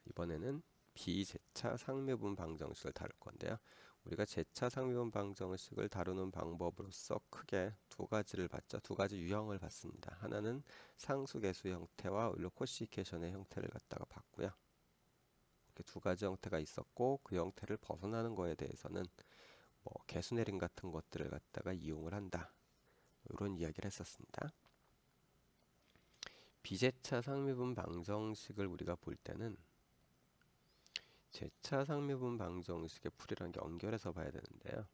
이번에는 비제차 상미분 방정식을 다룰 건데요. 우리가 제차 상미분 방정식을 다루는 방법으로서 크게 두 가지를 봤죠. 두 가지 유형을 봤습니다. 하나는 상수계수 형태와 의료 코시케이션의 형태를 갖다가 봤고요. 이렇게 두 가지 형태가 있었고 그 형태를 벗어나는 거에 대해서는 뭐 개수내림 같은 것들을 갖다가 이용을 한다. 이런 이야기를 했었습니다. 비제차 상미분 방정식을 우리가 볼 때는 제차 상미분 방정식의 풀이랑 연결해서 봐야 되는데요.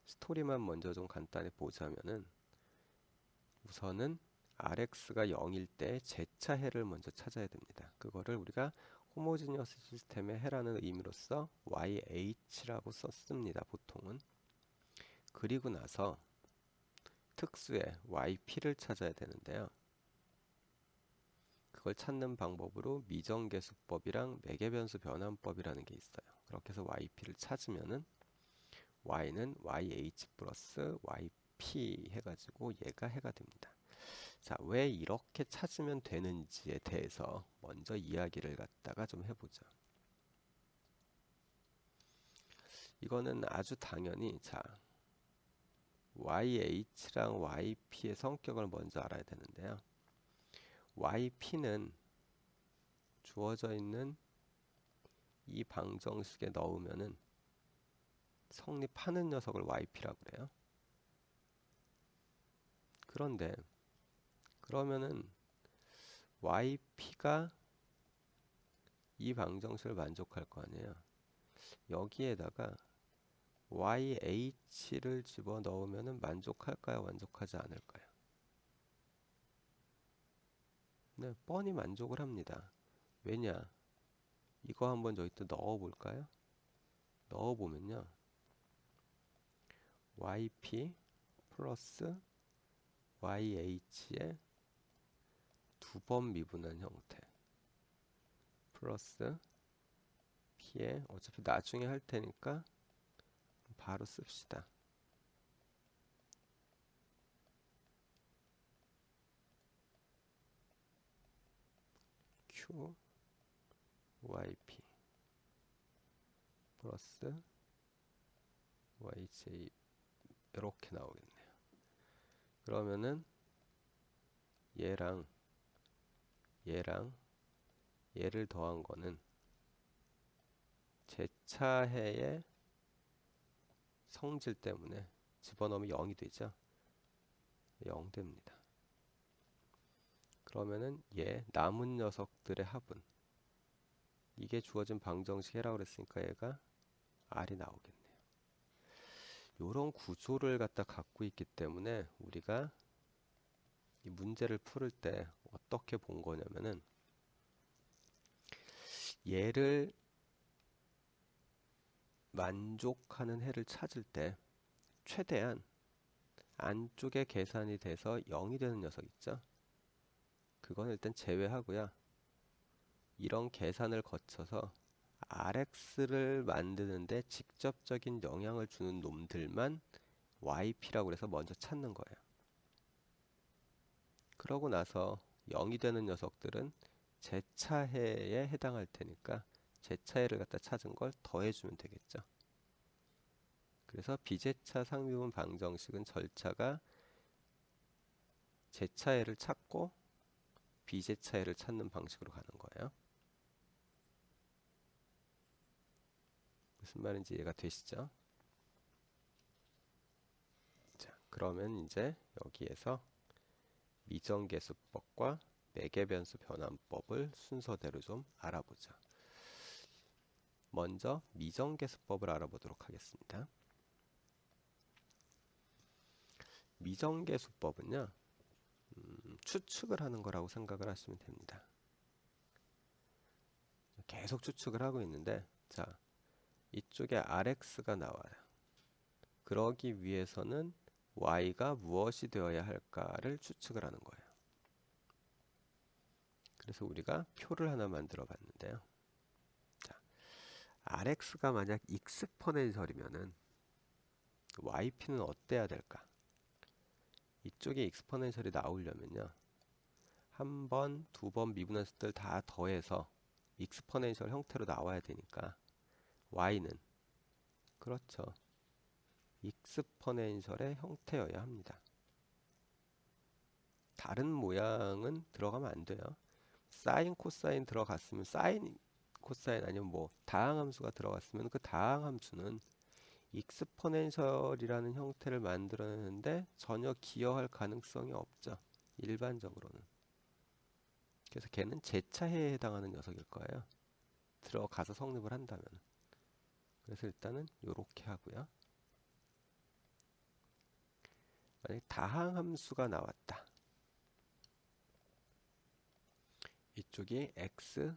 스토리만 먼저 좀 간단히 보자면은 우선은 Rx가 0일 때 제차 해를 먼저 찾아야 됩니다. 그거를 우리가 호모지니어스 시스템의 해라는 의미로서 YH라고 썼습니다. 보통은. 그리고 나서 특수의 YP를 찾아야 되는데요. 그걸 찾는 방법으로 미정계수법이랑 매개변수 변환법이라는 게 있어요. 그렇게 해서 YP를 찾으면은 y는 yh 플러스 yp 해가지고 얘가 해가 됩니다. 자, 왜 이렇게 찾으면 되는지에 대해서 먼저 이야기를 갖다가 좀 해보죠. 이거는 아주 당연히 자 yh랑 yp의 성격을 먼저 알아야 되는데요. yp는 주어져 있는 이 방정식에 넣으면은 성립하는 녀석을 yp라고 그래요. 그런데 그러면은 yp가 이 방정식을 만족할 거 아니에요. 여기에다가 yh를 집어넣으면 만족할까요? 만족하지 않을까요? 네, 뻔히 만족을 합니다. 왜냐? 이거 한번 저기 또 넣어볼까요? 넣어보면요. yp 플러스 yh의 두 번 미분한 형태 플러스 p에 어차피 나중에 할 테니까 바로 씁시다. q yp 플러스 yj 이렇게 나오겠네요. 그러면은 얘랑 얘를 더한 거는 제차해의 성질 때문에 집어넣으면 0이 되죠. 0 됩니다. 그러면은 얘 남은 녀석들의 합은 이게 주어진 방정식 해라고 그랬으니까 얘가 R이 나오겠네요. 이런 구조를 갖다 갖고 있기 때문에 우리가 이 문제를 풀을 때 어떻게 본 거냐면은 얘를 만족하는 해를 찾을 때 최대한 안쪽에 계산이 돼서 0이 되는 녀석 있죠. 그건 일단 제외하고요. 이런 계산을 거쳐서 RX를 만드는데 직접적인 영향을 주는 놈들만 YP라고 해서 먼저 찾는 거예요. 그러고 나서 0이 되는 녀석들은 제차해에 해당할 테니까 제차해를 갖다 찾은 걸 더해주면 되겠죠. 그래서 비제차 상미분 방정식은 절차가 제차해를 찾고 비제차해를 찾는 방식으로 가는 거예요. 무슨 말인지 이해가 되시죠? 자, 그러면 이제 여기에서 미정계수법과 매개변수 변환법을 순서대로 좀 알아보자. 먼저 미정계수법을 알아보도록 하겠습니다. 미정계수법은요, 추측을 하는 거라고 생각을 하시면 됩니다. 계속 추측을 하고 있는데, 자, 이쪽에 RX가 나와요. 그러기 위해서는 Y가 무엇이 되어야 할까를 추측을 하는 거예요. 그래서 우리가 표를 하나 만들어 봤는데요. 자, RX가 만약 익스포넨셜이면은 YP는 어때야 될까? 이쪽에 익스포넨셜이 나오려면요. 한 번, 두 번 미분한 수들 다 더해서 익스포넨셜 형태로 나와야 되니까 y는 그렇죠. 익스포넨셜의 형태여야 합니다. 다른 모양은 들어가면 안 돼요. 사인, 코사인 들어갔으면 사인, 코사인 아니면 뭐 다항함수가 들어갔으면 그 다항함수는 익스포넨셜이라는 형태를 만들어내는데 전혀 기여할 가능성이 없죠. 일반적으로는. 그래서 걔는 제차해에 해당하는 녀석일 거예요. 들어가서 성립을 한다면. 그래서 일단은 요렇게 하고요. 만약에 다항함수가 나왔다. 이쪽이 x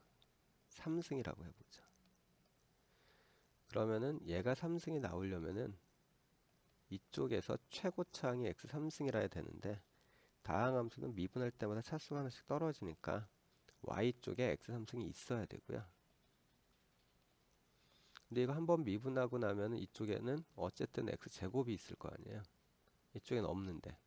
3승이라고 해보죠. 그러면은 얘가 3승이 나오려면은 이쪽에서 최고차항이 x 3승이라 해야 되는데 다항함수는 미분할 때마다 차수가 하나씩 떨어지니까 y쪽에 x 3승이 있어야 되고요. 근데 이거 한번 미분하고 나면 이쪽에는 어쨌든 x 제곱이 있을 거 아니에요. 이쪽엔 없는데.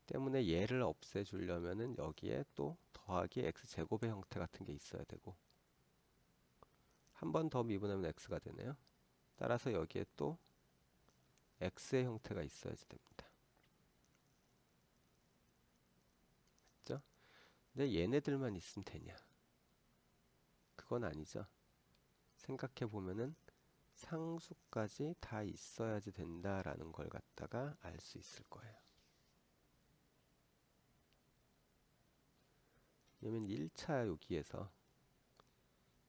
때문에 얘를 없애주려면은 여기에 또 더하기 x 제곱의 형태 같은 게 있어야 되고 한 번 더 미분하면 x가 되네요. 따라서 여기에 또 x의 형태가 있어야지 됩니다. 맞죠? 근데 얘네들만 있으면 되냐? 그건 아니죠. 생각해 보면은 상수까지 다 있어야지 된다라는 걸 갖다가 알 수 있을 거예요. 왜냐면 1차 여기에서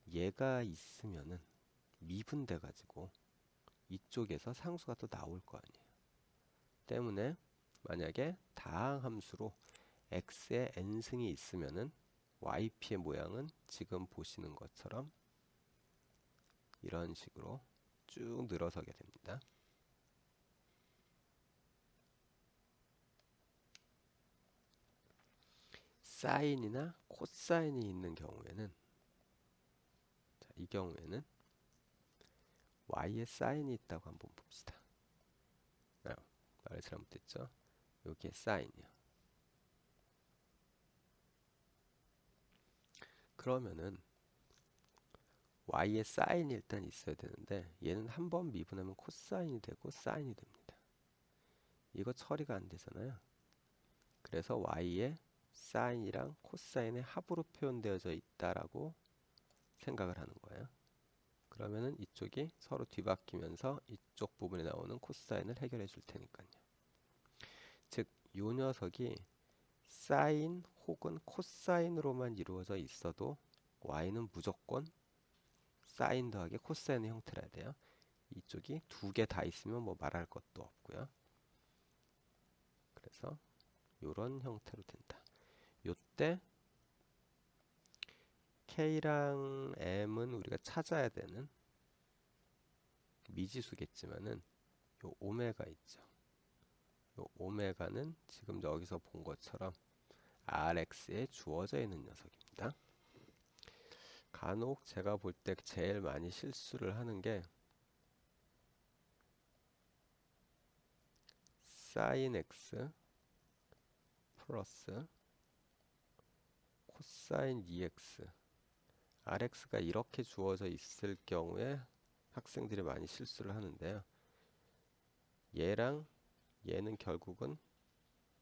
얘가 있으면은 미분돼 가지고 이쪽에서 상수가 또 나올 거 아니에요. 때문에 만약에 다항함수로 x의 n승이 있으면은 yp의 모양은 지금 보시는 것처럼 이런 식으로 쭉 늘어서게 됩니다. 사인이나 코사인이 있는 경우에는 자, 이 경우에는 y에 사인이 있다고 한번 봅시다. 말을 잘못했죠. 여기에 사인이요. 그러면은 y에 사인이 일단 있어야 되는데 얘는 한 번 미분하면 코사인이 되고 사인이 됩니다. 이거 처리가 안 되잖아요. 그래서 y에 사인이랑 코사인의 합으로 표현되어져 있다라고 생각을 하는 거예요. 그러면은 이쪽이 서로 뒤바뀌면서 이쪽 부분에 나오는 코사인을 해결해 줄 테니까요. 즉, 요 녀석이 사인 혹은 코사인으로만 이루어져 있어도 y는 무조건 사인 더하기 코사인의 형태라 돼요. 이쪽이 두 개 다 있으면 뭐 말할 것도 없고요. 그래서 요런 형태로 된다. 요때 K랑 M은 우리가 찾아야 되는 미지수겠지만은 요 오메가 있죠. 요 오메가는 지금 여기서 본 것처럼 RX에 주어져 있는 녀석입니다. 간혹 제가 볼 때 제일 많이 실수를 하는 게 sin X 플러스 코사인 EX RX가 이렇게 주어져 있을 경우에 학생들이 많이 실수를 하는데요. 얘랑 얘는 결국은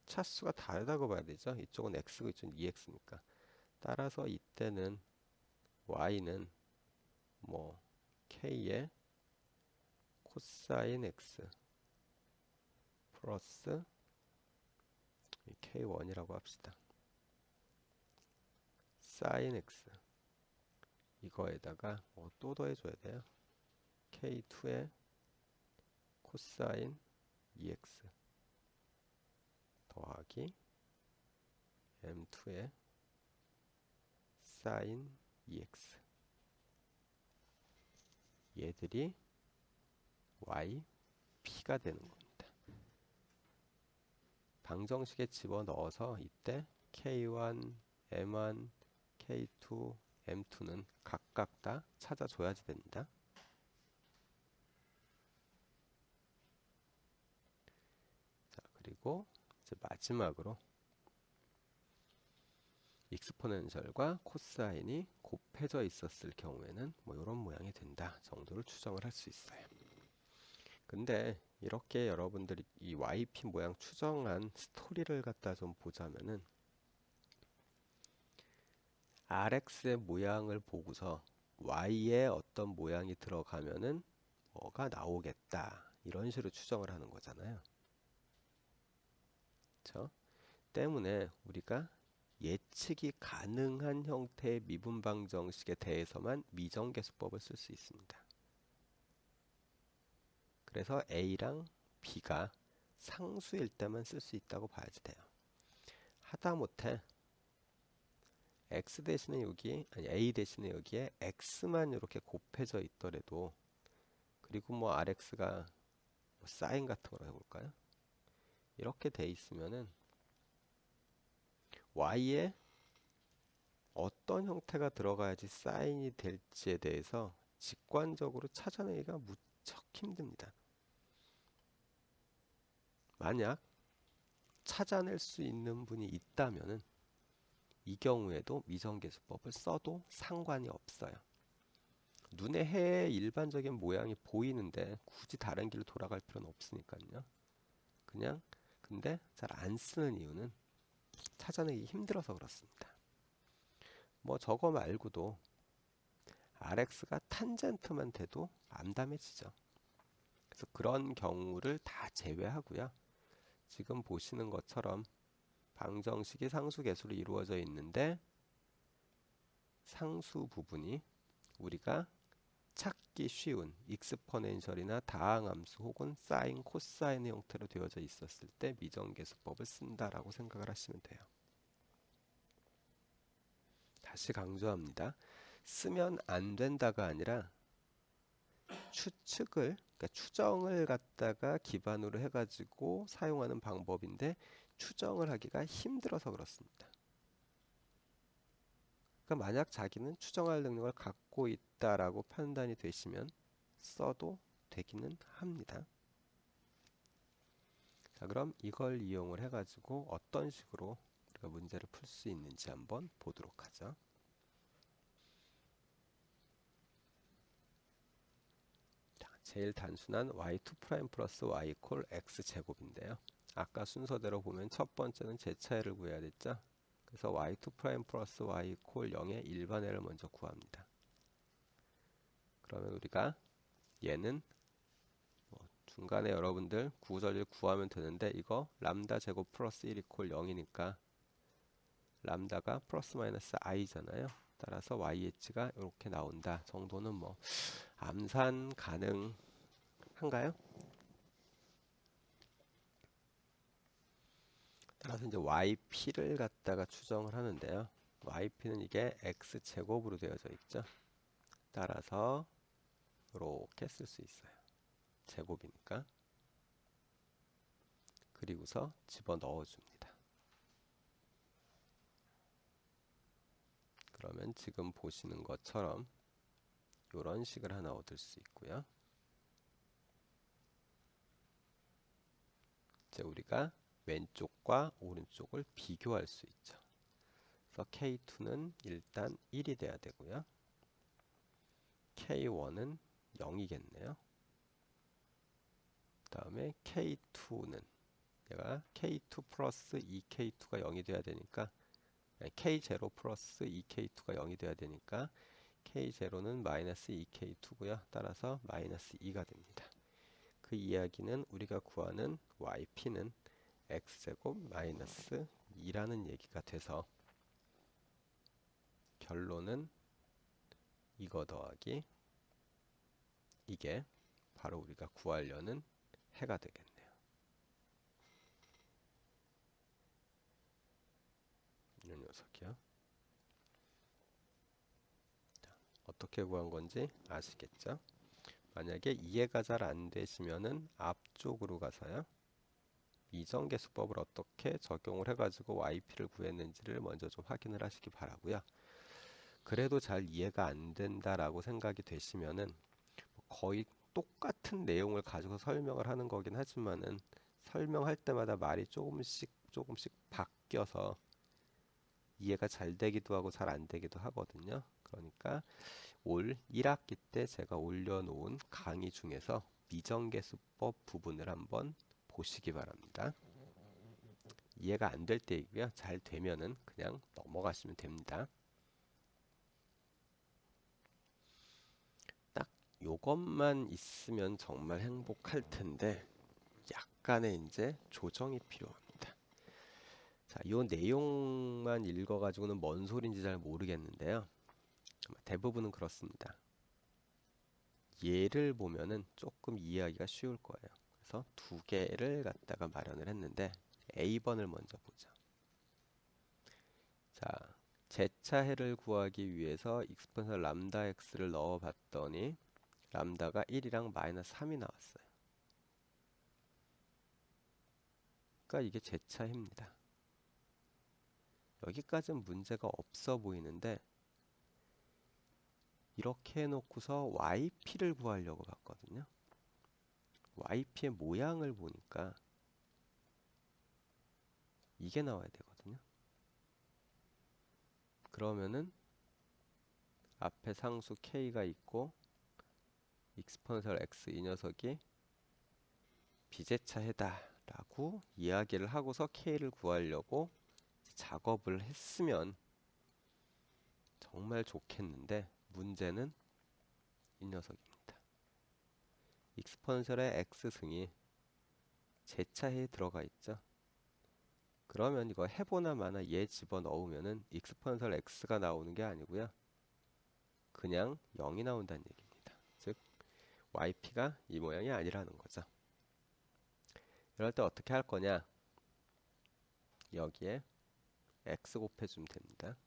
차수가 다르다고 봐야 되죠. 이쪽은 X고 이쪽은 EX니까. 따라서 이때는 Y는 뭐 K의 코사인 X 플러스 K1이라고 합시다. 사인 X 이거에다가 또 더해줘야 돼요. K2의 코사인 EX 더하기 M2의 사인 EX 얘들이 YP가 되는 겁니다. 방정식에 집어넣어서 이때 K1, M1, K2, M2는 각각 다 찾아줘야지 됩니다. 자, 그리고 이제 마지막으로 익스포넨셜과 코사인이 곱해져 있었을 경우에는 뭐 이런 모양이 된다 정도를 추정을 할 수 있어요. 근데 이렇게 여러분들이 이 YP 모양 추정한 스토리를 갖다 좀 보자면은 RX의 모양을 보고서 Y에 어떤 모양이 들어가면은 뭐가 나오겠다 이런 식으로 추정을 하는 거잖아요. 그렇죠? 때문에 우리가 예측이 가능한 형태의 미분방 정식에 대해서만 미정계수법을 쓸 수 있습니다. 그래서 A랑 B가 상수일 때만 쓸 수 있다고 봐야지 돼요. 하다못해 X 대신에 여기 아니 A 대신에 여기에 X만 이렇게 곱해져 있더라도 그리고 뭐 RX가 뭐 사인 같은 거로 해볼까요? 이렇게 돼 있으면은 Y에 어떤 형태가 들어가야지 사인이 될지에 대해서 직관적으로 찾아내기가 무척 힘듭니다. 만약 찾아낼 수 있는 분이 있다면은 이 경우에도 미정계수법을 써도 상관이 없어요. 눈에 해의 일반적인 모양이 보이는데 굳이 다른 길로 돌아갈 필요는 없으니까요. 그냥 근데 잘 안 쓰는 이유는 찾아내기 힘들어서 그렇습니다. 뭐 저거 말고도 RX가 탄젠트만 돼도 암담해지죠. 그래서 그런 경우를 다 제외하고요. 지금 보시는 것처럼 방정식이 상수계수로 이루어져 있는데 상수 부분이 우리가 찾기 쉬운 익스포넨셜이나 다항함수 혹은 사인, 코사인의 형태로 되어져 있었을 때 미정계수법을 쓴다라고 생각을 하시면 돼요. 다시 강조합니다. 쓰면 안 된다가 아니라 추측을, 그러니까 추정을 갖다가 기반으로 해가지고 사용하는 방법인데 추정을 하기가 힘들어서 그렇습니다. 그러니까 만약 자기는 추정할 능력을 갖고 있다라고 판단이 되시면 써도 되기는 합니다. 자, 그럼 이걸 이용을 해가지고 어떤 식으로 우리가 문제를 풀 수 있는지 한번 보도록 하죠. 자, 제일 단순한 y2' 플러스 y 콜 x 제곱인데요. 아까 순서대로 보면 첫 번째는 제차이를 구해야 됐죠. 그래서 y2' 플러스 y 콜 0의 일반회를 먼저 구합니다. 그러면 우리가 얘는 중간에 여러분들 구조를 구하면 되는데 이거 람다 제곱 플러스 1 이퀄 0이니까 람다가 플러스 마이너스 i잖아요. 따라서 yh가 이렇게 나온다 정도는 뭐 암산 가능한가요? 따라서 이제 yp를 갖다가 추정을 하는데요. yp는 이게 x 제곱으로 되어져 있죠. 따라서 이렇게 쓸 수 있어요. 제곱이니까. 그리고서 집어 넣어줍니다. 그러면 지금 보시는 것처럼 이런 식을 하나 얻을 수 있고요. 이제 우리가 왼쪽과 오른쪽을 비교할 수 있죠. 그래서 K2는 일단 1이 돼야 되고요. K1은 0이겠네요. 그 다음에 K2는 얘가 K2 플러스 2K2가 0이 돼야 되니까 K0 플러스 2K2가 0이 돼야 되니까 K0는 마이너스 2K2고요. 따라서 마이너스 2가 됩니다. 그 이야기는 우리가 구하는 yp는 x제곱 마이너스 2라는 얘기가 돼서 결론은 이거 더하기 이게 바로 우리가 구하려는 해가 되겠네요. 이 녀석이요. 자, 어떻게 구한 건지 아시겠죠? 만약에 이해가 잘 안 되시면은 앞쪽으로 가서요. 미정계수법을 어떻게 적용을 해가지고 yp를 구했는지를 먼저 좀 확인을 하시기 바라고요. 그래도 잘 이해가 안 된다라고 생각이 되시면은 거의 똑같은 내용을 가지고 설명을 하는 거긴 하지만은 설명할 때마다 말이 조금씩 바뀌어서 이해가 잘 되기도 하고 잘 안 되기도 하거든요. 그러니까 올 1학기 때 제가 올려놓은 강의 중에서 미정계수법 부분을 한번 보시기 바랍니다. 이해가 안 될 때이고요. 잘 되면은 그냥 넘어가시면 됩니다. 딱 요것만 있으면 정말 행복할 텐데 약간의 이제 조정이 필요합니다. 자, 요 내용만 읽어가지고는 뭔 소린지 잘 모르겠는데요. 대부분은 그렇습니다. 얘를 보면은 조금 이해하기가 쉬울 거예요. 그래서 두 개를 갖다가 마련을 했는데 A번을 먼저 보죠. 자, 제차해를 구하기 위해서 익스ponential 람다 x를 넣어봤더니 람다가 1이랑 마이너스 3이 나왔어요. 그러니까 이게 제차해입니다. 여기까지는 문제가 없어 보이는데 이렇게 해놓고서 yp를 구하려고 봤거든요. yp의 모양을 보니까 이게 나와야 되거든요. 그러면은 앞에 상수 k가 있고 익스포넨셜 x 이 녀석이 비제차해다 라고 이야기를 하고서 k를 구하려고 작업을 했으면 정말 좋겠는데 문제는 이 녀석입니다. 익스포넨셜의 x승이 제차해에 들어가 있죠. 그러면 이거 해보나 마나 얘 집어넣으면은 익스포넨셜 x가 나오는 게 아니고요. 그냥 0이 나온다는 얘기입니다. 즉 yp가 이 모양이 아니라는 거죠. 이럴 때 어떻게 할 거냐? 여기에 x 곱해주면 됩니다.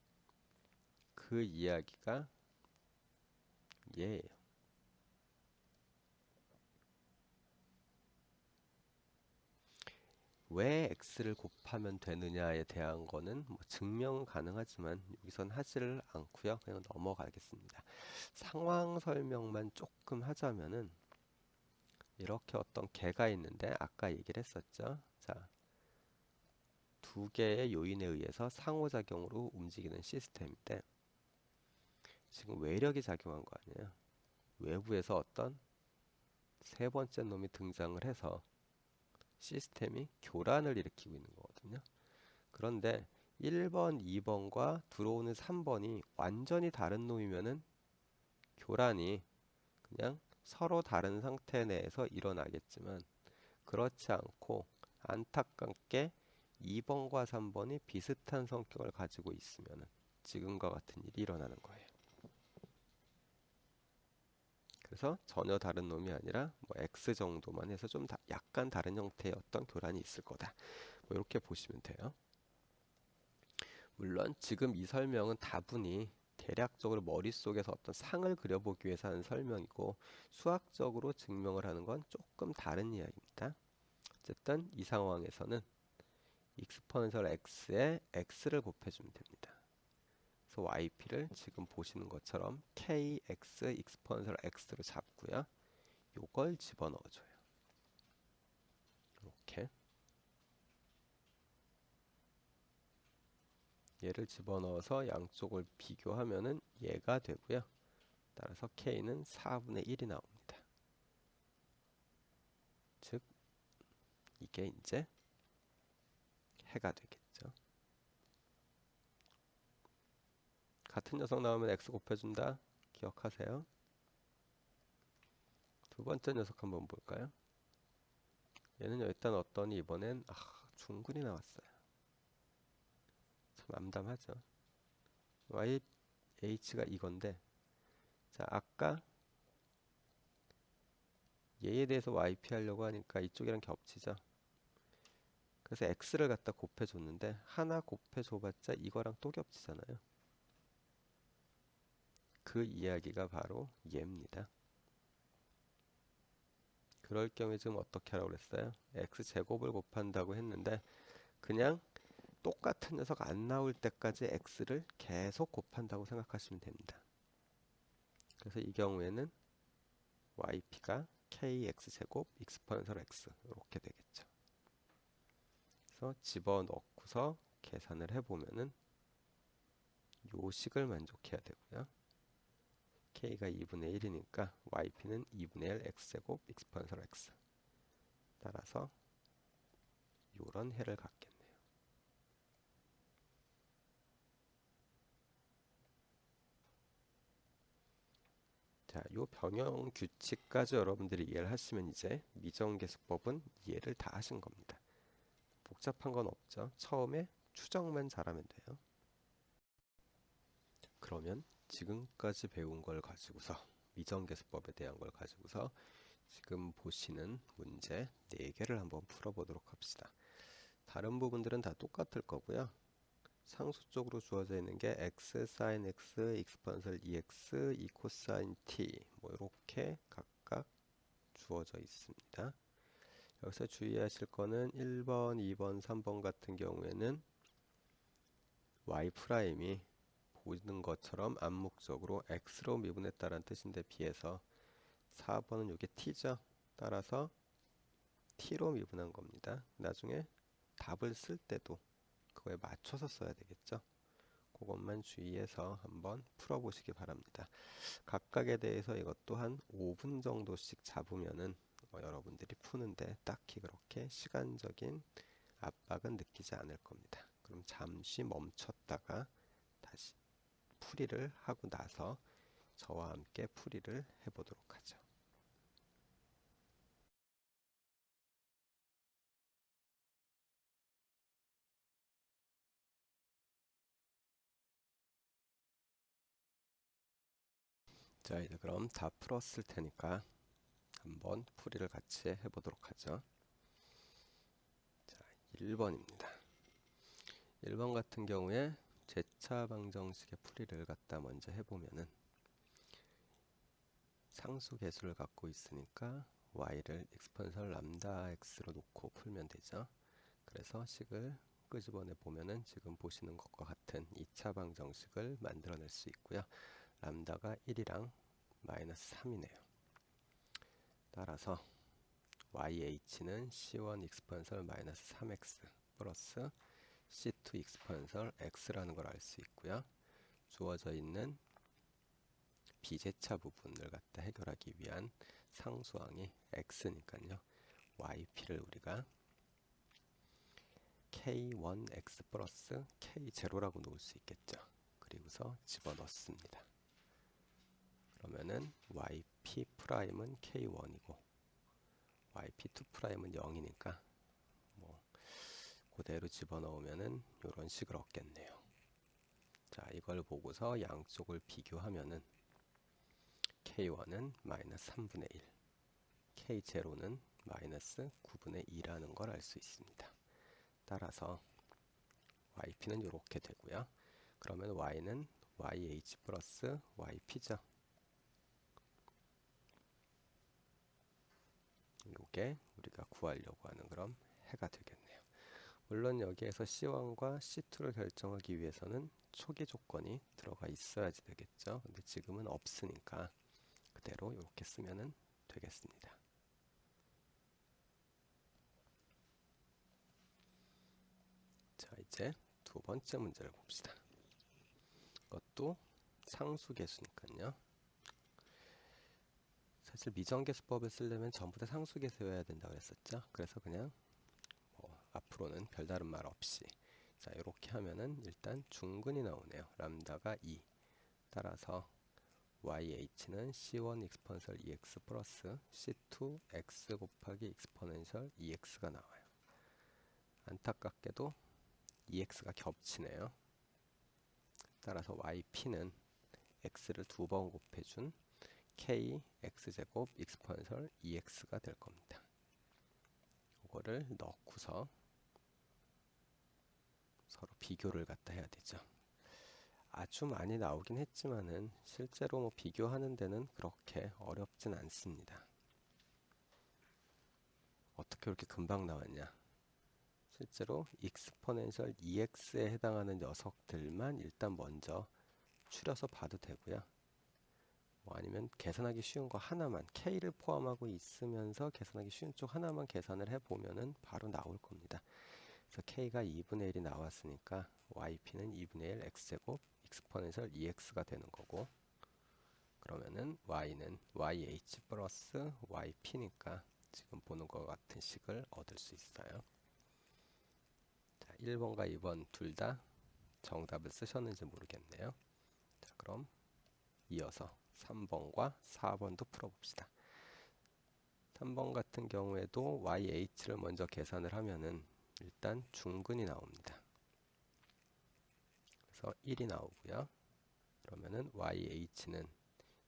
그 이야기가 얘예요. 왜 x를 곱하면 되느냐에 대한 거는 뭐 증명은 가능하지만 여기선 하지를 않고요. 그냥 넘어가겠습니다. 상황 설명만 조금 하자면은 이렇게 어떤 개가 있는데 아까 얘기를 했었죠. 자, 두 개의 요인에 의해서 상호작용으로 움직이는 시스템인데 지금 외력이 작용한 거 아니에요. 외부에서 어떤 세 번째 놈이 등장을 해서 시스템이 교란을 일으키고 있는 거거든요. 그런데 1번, 2번과 들어오는 3번이 완전히 다른 놈이면은 교란이 그냥 서로 다른 상태 내에서 일어나겠지만 그렇지 않고 안타깝게 2번과 3번이 비슷한 성격을 가지고 있으면은 지금과 같은 일이 일어나는 거예요. 그래서 전혀 다른 놈이 아니라 뭐 X 정도만 해서 좀 약간 다른 형태의 어떤 교란이 있을 거다. 뭐 이렇게 보시면 돼요. 물론 지금 이 설명은 다분히 대략적으로 머릿속에서 어떤 상을 그려보기 위해서 하는 설명이고 수학적으로 증명을 하는 건 조금 다른 이야기입니다. 어쨌든 이 상황에서는 익스포넨셜 x에 x를 곱해주면 됩니다. 그래서 yp를 지금 보시는 것처럼 kx 익스포넨셜 x로 잡고요. 요걸 집어넣어줘요. 이렇게 얘를 집어넣어서 양쪽을 비교하면은 얘가 되고요. 따라서 k는 4분의 1이 나옵니다. 즉 이게 이제 해가 되겠죠. 같은 녀석 나오면 x 곱해준다. 기억하세요. 두 번째 녀석 한번 볼까요? 얘는 일단 어떠니 이번엔 중근이 나왔어요. 참 암담하죠. yh가 이건데 자 아까 얘에 대해서 yp 하려고 하니까 이쪽이랑 겹치죠. 그래서 x를 갖다 곱해줬는데 하나 곱해줘봤자 이거랑 또 겹치잖아요. 그 이야기가 바로 얘입니다. 그럴 경우에 지금 어떻게 하라고 그랬어요? x제곱을 곱한다고 했는데 그냥 똑같은 녀석 안 나올 때까지 x를 계속 곱한다고 생각하시면 됩니다. 그래서 이 경우에는 yp가 kx제곱 익스포넨셜 x 이렇게 되겠죠. 그래서 집어넣고서 계산을 해보면은 요 식을 만족해야 되고요. k가 2분의 1이니까 yp는 2분의 1 x제곱 익스포넨셜 x. 따라서 요런 해를 갖겠네요. 자, 요 병영 규칙까지 여러분들이 이해를 하시면 이제 미정계수법은 이해를 다 하신 겁니다. 복잡한 건 없죠. 처음에 추정만 잘하면 돼요. 그러면 지금까지 배운 걸 가지고서 미정계수법에 대한 걸 가지고서 지금 보시는 문제 4개를 한번 풀어보도록 합시다. 다른 부분들은 다 똑같을 거고요. 상수 쪽으로 주어져 있는 게 x sin x, 익스포넨셜 ex, e 코사인 t 뭐 이렇게 각각 주어져 있습니다. 여기서 주의하실 거는 1번, 2번, 3번 같은 경우에는 y 프라임이 보이는 것처럼 암묵적으로 x로 미분했다는 뜻인데 비해서 4번은 이게 t죠. 따라서 t로 미분한 겁니다. 나중에 답을 쓸 때도 그거에 맞춰서 써야 되겠죠. 그것만 주의해서 한번 풀어보시기 바랍니다. 각각에 대해서 이것도 한 5분 정도씩 잡으면은 여러분들이 푸는데 딱히 그렇게 시간적인 압박은 느끼지 않을 겁니다. 그럼 잠시 멈췄다가 다시 풀이를 하고 나서 저와 함께 풀이를 해보도록 하죠. 자, 이제 그럼 다 풀었을 테니까 한번 풀이를 같이 해보도록 하죠. 자, 1번입니다. 1번 같은 경우에 제차 방정식의 풀이를 갖다 먼저 해보면은 상수 계수를 갖고 있으니까 y를 익스포넨셜 람다 x로 놓고 풀면 되죠. 그래서 식을 끄집어내 보면은 지금 보시는 것과 같은 2차 방정식을 만들어낼 수 있고요. 람다가 1이랑 마이너스 3이네요. 따라서 yh는 c1 익스포넨셜 마이너스 3x 플러스 c2 익스포넨셜 x라는 걸 알 수 있고요. 주어져 있는 비제차 부분을 갖다 해결하기 위한 상수항이 x니까요. yp를 우리가 k1x 플러스 k0라고 놓을 수 있겠죠. 그리고서 집어넣습니다. 그러면은 yp 프라임은 k1이고 yp2 프라임은 0이니까 뭐 그대로 집어넣으면은 이런 식을 얻겠네요. 자, 이걸 보고서 양쪽을 비교하면은 k1은 마이너스 3분의 1, k0는 마이너스 9분의 2라는 걸 알 수 있습니다. 따라서 yp는 이렇게 되고요. 그러면 y는 yh 플러스 yp죠. 이게 우리가 구하려고 하는 그럼 해가 되겠네요. 물론 여기에서 C1과 C2를 결정하기 위해서는 초기 조건이 들어가 있어야지 되겠죠. 근데 지금은 없으니까 그대로 이렇게 쓰면 되겠습니다. 자, 이제 두 번째 문제를 봅시다. 이것도 상수계수니까요. 사실 미정계수법을 쓰려면 전부 다 상수계수여야 된다고 그랬었죠. 그래서 그냥 앞으로는 별다른 말 없이 자, 이렇게 하면은 일단 중근이 나오네요. 람다가 2. 따라서 yh는 c1 익스포넨셜 ex 플러스 c2 x 곱하기 익스포넨셜 ex가 나와요. 안타깝게도 ex가 겹치네요. 따라서 yp는 x를 2번 곱해준 k x제곱 익스포넨셜 ex가 될 겁니다. 이거를 넣고서 서로 비교를 갖다 해야 되죠. 아주 많이 나오긴 했지만은 실제로 뭐 비교하는 데는 그렇게 어렵진 않습니다. 어떻게 그렇게 금방 나왔냐? 실제로 익스포넨셜 EX에 해당하는 녀석들만 일단 먼저 추려서 봐도 되고요. 뭐 아니면 계산하기 쉬운 거 하나만 K를 포함하고 있으면서 계산하기 쉬운 쪽 하나만 계산을 해보면은 바로 나올 겁니다. 그래서 K가 2분의 1이 나왔으니까 YP는 2분의 1 X제곱 익스포넨셜 EX가 되는 거고, 그러면은 y는 yh 플러스 yp니까 지금 보는 것 같은 식을 얻을 수 있어요. 자, 1번과 2번 둘 다 정답을 쓰셨는지 모르겠네요. 자, 그럼 이어서 3번과 4번도 풀어봅시다. 3번 같은 경우에도 yh를 먼저 계산을 하면은 일단 중근이 나옵니다. 그래서 1이 나오고요. 그러면은 yh는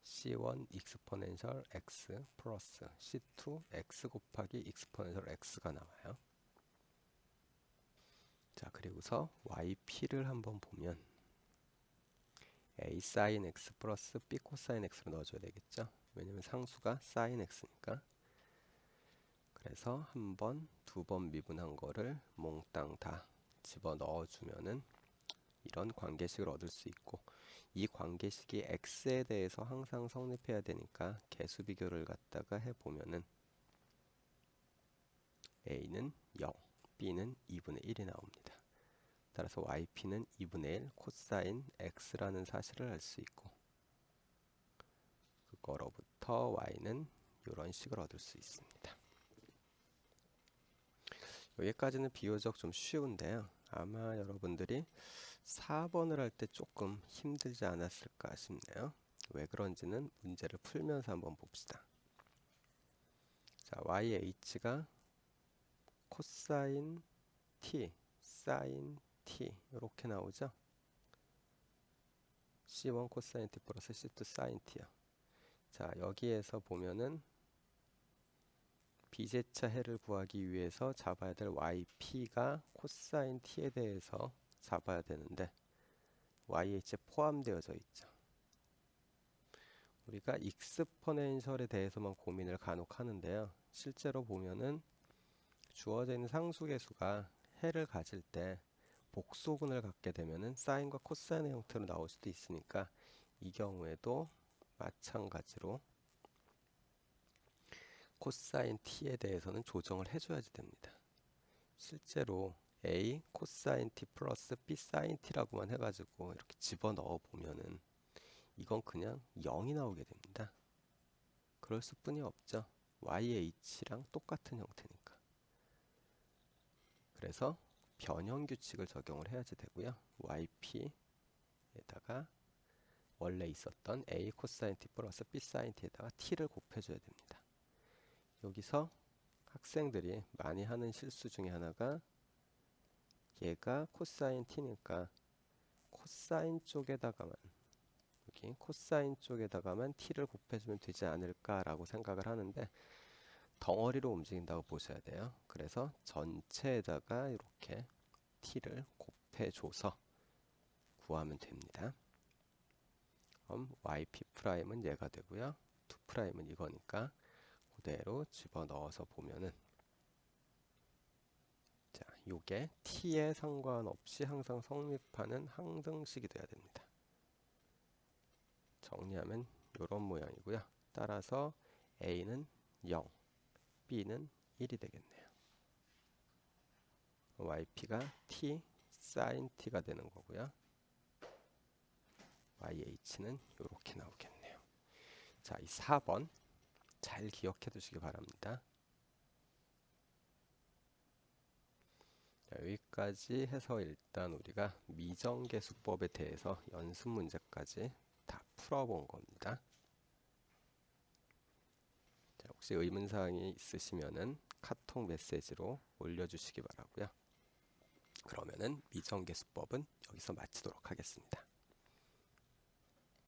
c1 익스포넨셜 x 플러스 c2 x 곱하기 익스포넨셜 x가 나와요. 자, 그리고서 yp를 한번 보면 a sin x 플러스 b 코사인 x로 넣어줘야 되겠죠. 왜냐면 상수가 sin x니까. 그래서 한 번, 두 번 미분한 거를 몽땅 다 집어 넣어주면은 이런 관계식을 얻을 수 있고, 이 관계식이 x에 대해서 항상 성립해야 되니까 개수 비교를 갖다가 해보면은 a는 0, b는 2분의 1이 나옵니다. 따라서 yp는 2분의 1 코사인 x라는 사실을 알 수 있고, 그거로부터 y는 이런 식을 얻을 수 있습니다. 여기까지는 비교적 좀 쉬운데요. 아마 여러분들이 4번을 할 때 조금 힘들지 않았을까 싶네요. 왜 그런지는 문제를 풀면서 한번 봅시다. 자, yh가 코사인 t, 사인 t 이렇게 나오죠. c1 코사인 t 플러스 c2 사인 t요. 자, 여기에서 보면은 비제차 해를 구하기 위해서 잡아야 될 yp가 코사인 t에 대해서 잡아야 되는데 yh에 포함되어져 있죠. 우리가 익스포넨셜에 대해서만 고민을 간혹 하는데요. 실제로 보면은 주어져 있는 상수계수가 해를 가질 때 복소근을 갖게 되면은 사인과 코사인의 형태로 나올 수도 있으니까 이 경우에도 마찬가지로 코사인 t에 대해서는 조정을 해줘야지 됩니다. 실제로 a 코사인 t 플러스 b 사인 t라고만 해가지고 이렇게 집어넣어 보면은 이건 그냥 0이 나오게 됩니다. 그럴 수뿐이 없죠. yh랑 똑같은 형태니까. 그래서 변형 규칙을 적용을 해야지 되고요. yp에다가 원래 있었던 a 코사인 t 플러스 b 사인 t에다가 t를 곱해줘야 됩니다. 여기서 학생들이 많이 하는 실수 중에 하나가 얘가 코사인 t니까 코사인 쪽에다가만 여기 코사인 쪽에다가만 t를 곱해주면 되지 않을까라고 생각을 하는데 덩어리로 움직인다고 보셔야 돼요. 그래서 전체에다가 이렇게 t를 곱해줘서 구하면 됩니다. 그럼 yp'은 얘가 되고요. 2'은 이거니까 그대로 집어넣어서 보면은 자, 요게 t에 상관없이 항상 성립하는 항등식이 돼야 됩니다. 정리하면 이런 모양이고요. 따라서 a는 0, b는 1이 되겠네요. yp가 t sin t가 되는 거고요. yh는 이렇게 나오겠네요. 자, 이 4번 잘 기억해 두시기 바랍니다. 자, 여기까지 해서 일단 우리가 미정계수법에 대해서 연습 문제까지 다 풀어본 겁니다. 자, 혹시 의문사항이 있으시면은 카톡 메시지로 올려주시기 바라고요. 그러면은 미정계수법은 여기서 마치도록 하겠습니다.